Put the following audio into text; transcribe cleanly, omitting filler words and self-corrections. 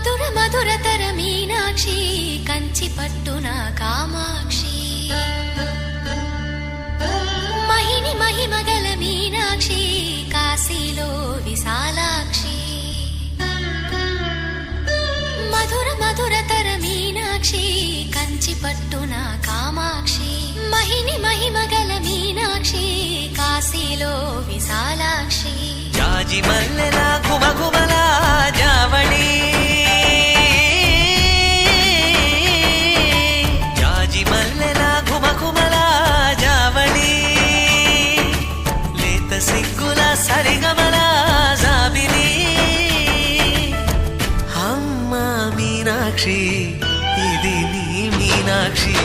మధుర మధురతర మీనాక్షి కంచి పట్టున కామాక్షి మహిని మహిమగల మీనాక్షి కాశీలో విశాలాక్షి మధుర మధురతర మీనాక్షి కంచి పట్టున కామాక్షి మహిని మహిమగల మీనాక్షి కాశీలో విశాలాక్షి జాజి మల్లెల ఘుమఘుమల జావళి జాజి మల్లెల ఘుమఘుమల జావళి లేత సిగ్గుల సరిగమల జాబిలి అమ్మ మీనాక్షి ఇది నీ మీనాక్షి